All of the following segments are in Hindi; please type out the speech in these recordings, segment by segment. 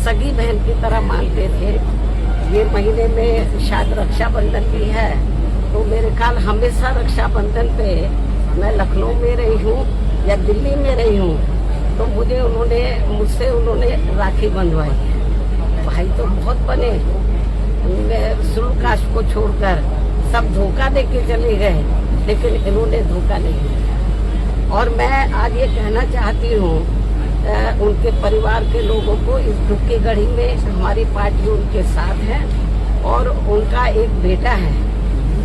सगी बहन की तरह मानते थे। ये महीने में शायद रक्षाबंधन भी है, तो मेरे ख्याल हमेशा रक्षाबंधन पे मैं लखनऊ में रही हूँ या दिल्ली में रही हूँ, तो मुझसे उन्होंने राखी बंधवाई है। भाई तो बहुत बने, शुल्क कास्ट को छोड़कर सब धोखा दे के चले गए, लेकिन इन्होंने धोखा नहीं दिया। और मैं आज ये कहना चाहती हूँ उनके परिवार के लोगों को, इस दुख की घड़ी में हमारी पार्टी उनके साथ है। और उनका एक बेटा है,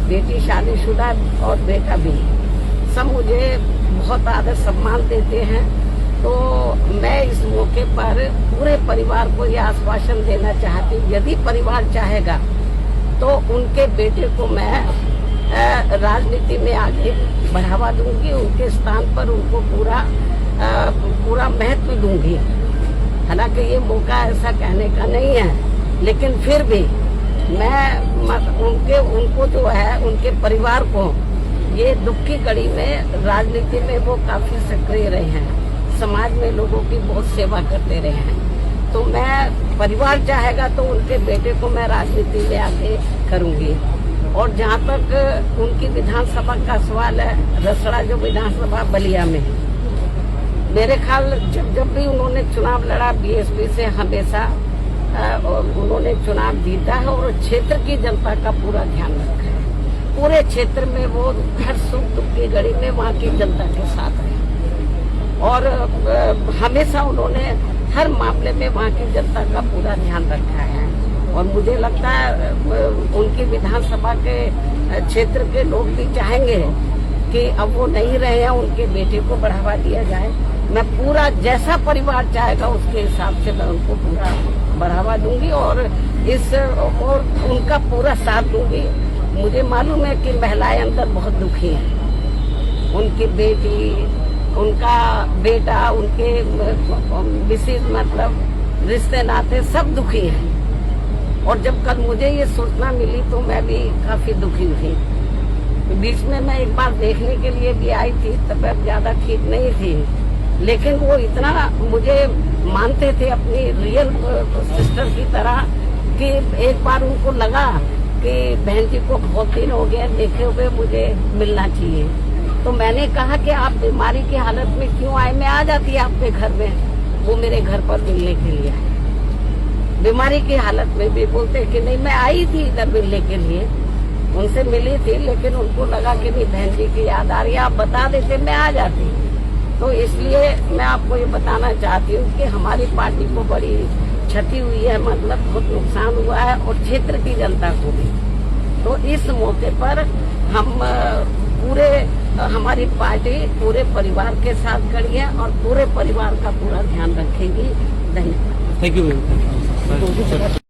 बेटी शादीशुदा और बेटा भी, सब मुझे बहुत आदर सम्मान देते हैं। तो मैं इस मौके पर पूरे परिवार को यह आश्वासन देना चाहती हूँ, यदि परिवार चाहेगा तो उनके बेटे को मैं राजनीति में आगे बढ़ावा दूंगी, उनके स्थान पर उनको पूरा महत्व दूंगी। हालांकि ये मौका ऐसा कहने का नहीं है, लेकिन फिर भी मैं उनको जो है, उनके परिवार को, ये दुख की घड़ी में राजनीति में वो काफी सक्रिय रहे हैं, समाज में लोगों की बहुत सेवा करते रहे हैं। तो मैं, परिवार चाहेगा तो उनके बेटे को मैं राजनीति में आगे करूंगी। और जहाँ तक उनकी विधानसभा का सवाल है, रसड़ा जो विधानसभा बलिया में, मेरे ख्याल जब भी उन्होंने चुनाव लड़ा बीएसपी से, हमेशा उन्होंने चुनाव जीता है और क्षेत्र की जनता का पूरा ध्यान रखा है। पूरे क्षेत्र में वो हर सुख दुख की घड़ी में वहाँ की जनता के साथ रहे और हमेशा उन्होंने हर मामले में वहाँ की जनता का पूरा ध्यान रखा है। और मुझे लगता है उनकी विधानसभा के क्षेत्र के लोग भी चाहेंगे कि अब वो नहीं रहे हैं, उनके बेटे को बढ़ावा दिया जाए। मैं पूरा, जैसा परिवार चाहेगा उसके हिसाब से मैं उनको पूरा बढ़ावा दूंगी और उनका पूरा साथ दूंगी। मुझे मालूम है कि महिलाएं अंदर बहुत दुखी हैं, उनकी बेटी, उनका बेटा, उनके विशेष मतलब रिश्ते नाते सब दुखी हैं। और जब कल मुझे ये सूचना मिली तो मैं भी काफी दुखी थी। बीच में मैं एक बार देखने के लिए भी आई थी, तबीयत ज्यादा ठीक नहीं थी, लेकिन वो इतना मुझे मानते थे अपनी रियल सिस्टर की तरह कि एक बार उनको लगा कि बहन जी को बहुत दिन हो गया देखे हुए, मुझे मिलना चाहिए। तो मैंने कहा कि आप बीमारी की हालत में क्यों आए, मैं आ जाती आपके घर में। वो मेरे घर पर मिलने के लिए आए, बीमारी की हालत में भी। बोलते कि नहीं, मैं आई थी इधर मिलने के लिए, उनसे मिली थी, लेकिन उनको लगा कि नहीं बहन जी की याद आ रही है, आप बता देते मैं आ जाती। तो इसलिए मैं आपको ये बताना चाहती हूँ कि हमारी पार्टी को बड़ी क्षति हुई है, मतलब बहुत नुकसान हुआ है और क्षेत्र की जनता को भी। तो इस मौके पर हम हमारी पार्टी पूरे परिवार के साथ खड़ी है और पूरे परिवार का पूरा ध्यान रखेगी। धन्यवाद। Thank you.